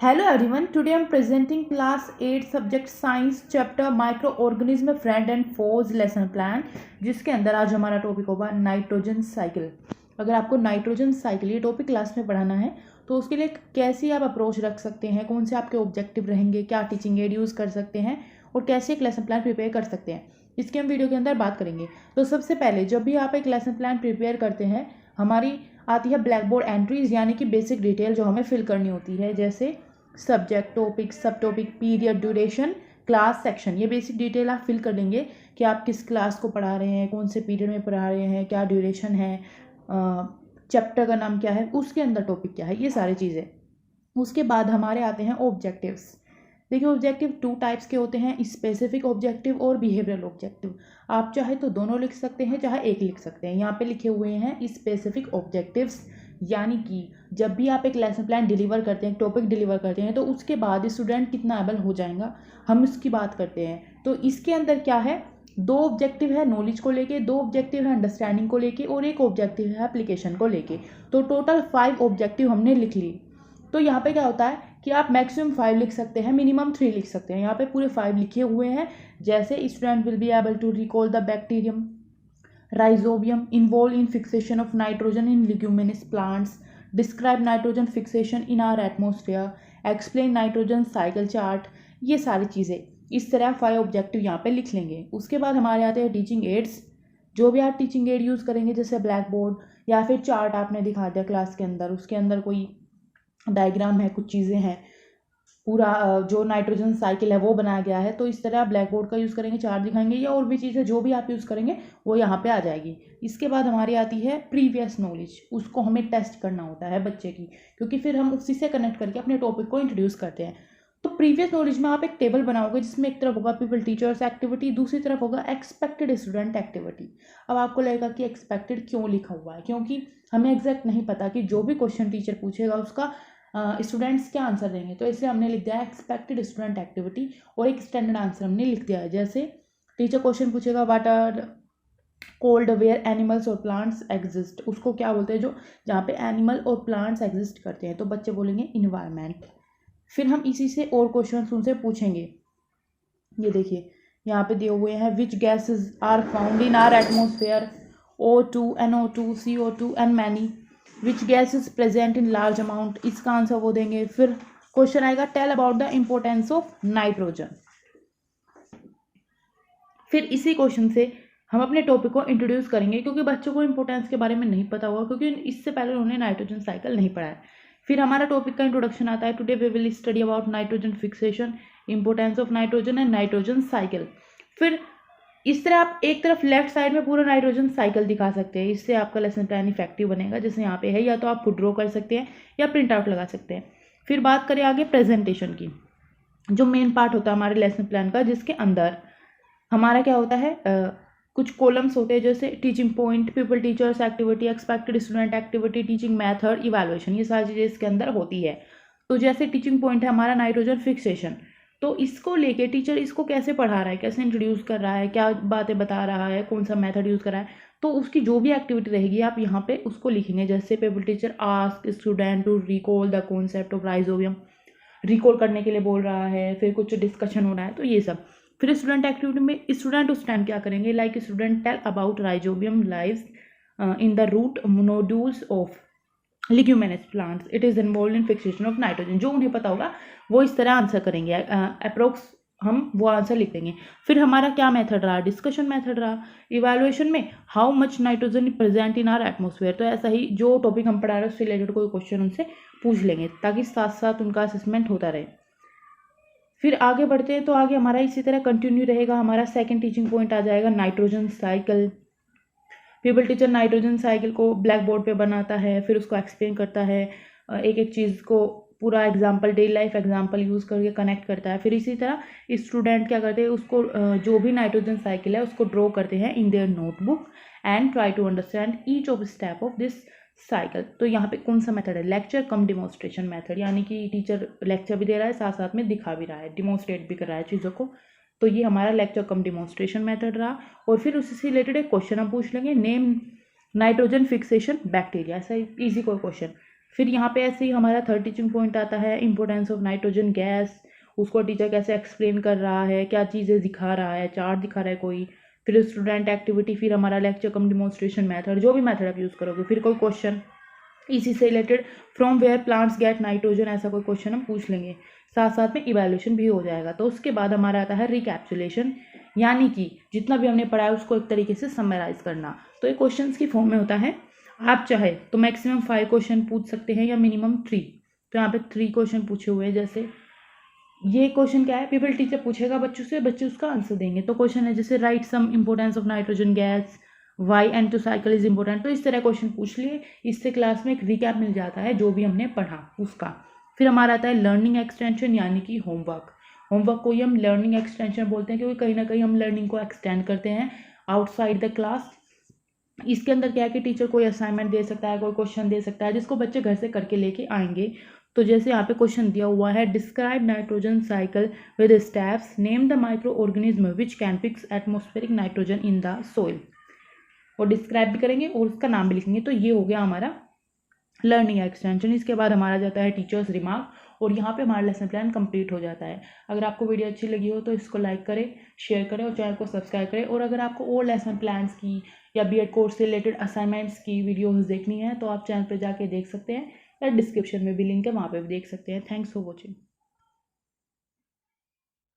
Hello everyone, today I am presenting class 8 subject science chapter microorganism friend and foes lesson plan, जिसके अंदर आज हमारा topic होगा nitrogen cycle. अगर आपको नाइट्रोजन साइकिल ये टॉपिक क्लास में पढ़ाना है तो उसके लिए कैसे आप अप्रोच रख सकते हैं, कौन से आपके ऑब्जेक्टिव रहेंगे, क्या टीचिंग एड यूज़ कर सकते हैं और कैसे एक लेसन प्लान प्रिपेयर कर सकते हैं, इसकी हम वीडियो के अंदर बात करेंगे। तो सबसे पहले जब भी आप एक लेसन प्लान प्रिपेयर करते हैं हमारी आती है ब्लैक बोर्ड एंट्रीज, यानी कि बेसिक डिटेल जो हमें फिल करनी होती है, जैसे सब्जेक्ट, टॉपिक, सब topic, period, duration, class, section. ये बेसिक डिटेल आप फिल कर लेंगे कि आप किस क्लास को पढ़ा रहे हैं, कौन से पीरियड में पढ़ा रहे हैं, क्या ड्यूरेशन है, चैप्टर का नाम क्या है, उसके अंदर टॉपिक क्या है, ये सारी चीज़ें। उसके बाद हमारे आते हैं ऑब्जेक्टिव्स। देखिए ऑब्जेक्टिव 2 टाइप्स के होते हैं, स्पेसिफिक ऑब्जेक्टिव और बिहेवियरल ऑब्जेक्टिव। आप चाहे तो दोनों लिख सकते हैं, चाहे एक लिख सकते हैं। यहाँ पे लिखे हुए हैं स्पेसिफिक ऑब्जेक्टिव्स, यानी कि जब भी आप एक लेसन प्लान डिलीवर करते हैं, टॉपिक डिलीवर करते हैं, तो उसके बाद स्टूडेंट कितना एबल हो जाएगा हम इसकी बात करते हैं। तो इसके अंदर क्या है, 2 ऑब्जेक्टिव है नॉलेज को लेके, 2 ऑब्जेक्टिव है अंडरस्टैंडिंग को लेके और 1 ऑब्जेक्टिव है एप्लीकेशन को लेके। तो टोटल 5 ऑब्जेक्टिव हमने लिख ली। तो यहाँ पे क्या होता है कि आप मैक्सिमम 5 लिख सकते हैं, मिनिमम 3 लिख सकते हैं। यहाँ पे पूरे 5 लिखे हुए हैं, जैसे student will be able to recall the bacterium rhizobium involved in fixation of nitrogen in leguminous plants, describe nitrogen fixation in our atmosphere, explain nitrogen cycle chart। ये सारी चीज़ें इस तरह 5 ऑब्जेक्टिव यहाँ पे लिख लेंगे। उसके बाद हमारे आते हैं टीचिंग एड्स। जो भी आप टीचिंग एड यूज़ करेंगे, जैसे ब्लैक बोर्ड या फिर चार्ट आपने दिखा दिया क्लास के अंदर, उसके अंदर कोई डायग्राम है, कुछ चीज़ें हैं, पूरा जो नाइट्रोजन साइकिल है वो बनाया गया है, तो इस तरह आप ब्लैक बोर्ड का यूज़ करेंगे, चार्ट दिखाएंगे या और भी चीज़ें जो भी आप यूज़ करेंगे वो यहाँ पे आ जाएगी। इसके बाद हमारी आती है प्रीवियस नॉलेज। उसको हमें टेस्ट करना होता है बच्चे की, क्योंकि फिर हम उसी से कनेक्ट करके अपने टॉपिक को इंट्रोड्यूस करते हैं। तो प्रीवियस नॉलेज में आप एक टेबल बनाओगे जिसमें एक तरफ होगा पीपल टीचर्स एक्टिविटी, दूसरी तरफ होगा एक्सपेक्टेड स्टूडेंट एक्टिविटी। अब आपको लगेगा कि एक्सपेक्टेड क्यों लिखा हुआ है, क्योंकि हमें एग्जैक्ट नहीं पता कि जो भी क्वेश्चन टीचर पूछेगा उसका स्टूडेंट्स क्या आंसर देंगे, तो इसलिए हमने लिख दिया है एक्सपेक्टेड स्टूडेंट एक्टिविटी और एक स्टैंडर्ड आंसर हमने लिख दिया है। जैसे टीचर क्वेश्चन पूछेगा what are cold where animals और प्लांट्स एग्जिस्ट, उसको क्या बोलते हैं जो जहाँ पे एनिमल और प्लांट्स एग्जिस्ट करते हैं, तो बच्चे बोलेंगे इन्वायरमेंट। फिर हम इसी से और क्वेश्चन उनसे पूछेंगे। ये देखिए यहाँ पे दिए हुए हैं which gases are found in our atmosphere, O2, NO2, CO2 and many, which gas is present in large amount, इसका आंसर वो देंगे। फिर क्वेश्चन आएगा tell about the importance of nitrogen. फिर इसी क्वेश्चन से हम अपने टॉपिक को इंट्रोड्यूस करेंगे, क्योंकि बच्चों को इंपॉर्टेंस के बारे में नहीं पता होगा, क्योंकि इससे पहले उन्होंने नाइट्रोजन साइकिल नहीं पढ़ा है। फिर हमारा टॉपिक का इंट्रोडक्शन आता है, today we will study about nitrogen fixation, importance of nitrogen and nitrogen cycle. फिर इस तरह आप एक तरफ लेफ्ट साइड में पूरा नाइट्रोजन साइकिल दिखा सकते हैं, इससे आपका लेसन प्लान इफेक्टिव बनेगा। जैसे यहाँ पे है, या तो आप खुद ड्रॉ कर सकते हैं या प्रिंट आउट लगा सकते हैं। फिर बात करें आगे प्रेजेंटेशन की, जो मेन पार्ट होता है हमारे लेसन प्लान का, जिसके अंदर हमारा क्या होता है, कुछ कॉलम्स होते हैं, जैसे teaching point, people teachers activity, expected student activity, teaching method, evaluation, ये सारी चीज़ें इसके अंदर होती है। तो जैसे टीचिंग पॉइंट है हमारा नाइट्रोजन फिक्सेशन, तो इसको लेके टीचर इसको कैसे पढ़ा रहा है, कैसे इंट्रोड्यूस कर रहा है, क्या बातें बता रहा है, कौन सा मेथड यूज़ कर रहा है, तो उसकी जो भी एक्टिविटी रहेगी आप यहाँ पे उसको लिखेंगे। जैसे paper teacher ask student to recall the concept of rhizobium, recall करने के लिए बोल रहा है, फिर कुछ डिस्कशन हो रहा है, तो ये सब। फिर स्टूडेंट एक्टिविटी में स्टूडेंट उस टाइम क्या करेंगे, like student tell about rhizobium lives in the root nodules of leguminous plants, it is involve in fixation of nitrogen. जो उन्हें पता होगा वो इस तरह आंसर करेंगे, अप्रोक्स हम वो आंसर लिख देंगे। फिर हमारा क्या मेथड रहा, डिस्कशन मेथड रहा। इवैल्यूएशन में how much nitrogen present in our atmosphere, तो ऐसा ही जो टॉपिक हम पढ़ा रहे हैं उससे रिलेटेड कोई क्वेश्चन उनसे पूछ लेंगे, ताकि साथ साथ उनका असेसमेंट होता रहे। फिर आगे बढ़ते हैं, तो आगे हमारा इसी तरह कंटिन्यू रहेगा। हमारा सेकंड टीचिंग पॉइंट आ जाएगा nitrogen cycle. People teacher nitrogen cycle को ब्लैक बोर्ड पे बनाता है, फिर उसको एक्सप्लेन करता है, एक एक चीज़ को पूरा example, daily life example use करके कनेक्ट करता है। फिर इसी तरह स्टूडेंट क्या करते हैं, उसको जो भी नाइट्रोजन साइकिल है उसको ड्रॉ करते हैं in their notebook and try to understand each of step of this cycle. तो यहाँ पे कौन सा मेथड है, लेक्चर कम डिमॉन्स्ट्रेशन मेथड, यानी कि टीचर लेक्चर भी दे रहा है, साथ साथ में दिखा भी रहा है, डिमॉन्स्ट्रेट भी कर रहा है चीज़ों को। तो ये हमारा लेक्चर कम डिमॉन्स्ट्रेशन मेथड रहा। और फिर उसी से रिलेटेड एक क्वेश्चन हम पूछ लेंगे, नेम नाइट्रोजन फिक्सेशन बैक्टीरिया, ऐसा इजी कोई क्वेश्चन। फिर यहाँ पे ऐसे ही हमारा थर्ड टीचिंग पॉइंट आता है इम्पोर्टेंस ऑफ नाइट्रोजन गैस। उसको टीचर कैसे एक्सप्लेन कर रहा है, क्या चीज़ें दिखा रहा है, चार्ट दिखा रहा है कोई। फिर स्टूडेंट एक्टिविटी, फिर हमारा लेक्चर कम डिमॉन्स्ट्रेशन मेथड, जो भी मेथड आप यूज़ करोगे। फिर कोई क्वेश्चन इसी से related, from where plants get nitrogen, ऐसा कोई क्वेश्चन हम पूछ लेंगे। साथ साथ में इवैल्यूएशन भी हो जाएगा। तो उसके बाद हमारा आता है रिकैप्सुलेशन, यानी कि जितना भी हमने पढ़ा है उसको एक तरीके से समराइज करना। तो ये क्वेश्चन की फॉर्म में होता है। आप चाहे तो मैक्सिमम 5 क्वेश्चन पूछ सकते हैं या मिनिमम 3। तो यहाँ पे 3 क्वेश्चन पूछे हुए हैं। जैसे ये क्वेश्चन क्या है, पीपल टीचर पूछेगा बच्चों से, बच्चे उसका आंसर देंगे। तो क्वेश्चन है जैसे write some importance of nitrogen gas, why N two cycle is important. तो इस तरह क्वेश्चन पूछ लिए। इससे क्लास में एक रिकैप मिल जाता है जो भी हमने पढ़ा उसका। फिर हमारा आता है लर्निंग एक्सटेंशन, यानी कि होमवर्क। होमवर्क को ही हम लर्निंग एक्सटेंशन बोलते हैं, क्योंकि कहीं ना कहीं हम लर्निंग को एक्सटेंड करते हैं आउटसाइड द क्लास। इसके अंदर क्या है कि टीचर कोई असाइनमेंट दे सकता है, कोई क्वेश्चन दे सकता है, जिसको बच्चे घर से करके लेके आएंगे। तो जैसे यहाँ पे क्वेश्चन दिया हुआ है, describe nitrogen cycle with steps, name the micro organism which can fix atmospheric nitrogen in the soil. और डिस्क्राइब भी करेंगे और उसका नाम भी लिखेंगे। तो ये हो गया हमारा लर्निंग एक्सटेंशन। इसके बाद हमारा जाता है टीचर्स रिमार्क, और यहाँ पे हमारा लेसन प्लान कंप्लीट हो जाता है। अगर आपको वीडियो अच्छी लगी हो तो इसको लाइक करें, शेयर करें और चैनल को सब्सक्राइब करें। और अगर आपको और लेसन प्लान्स की या बीएड कोर्स से रिलेटेड असाइनमेंट्स की वीडियोस देखनी है तो आप चैनल पर जाके देख सकते हैं, या डिस्क्रिप्शन में भी लिंक है, वहाँ पे भी देख सकते हैं। Thanks for watching.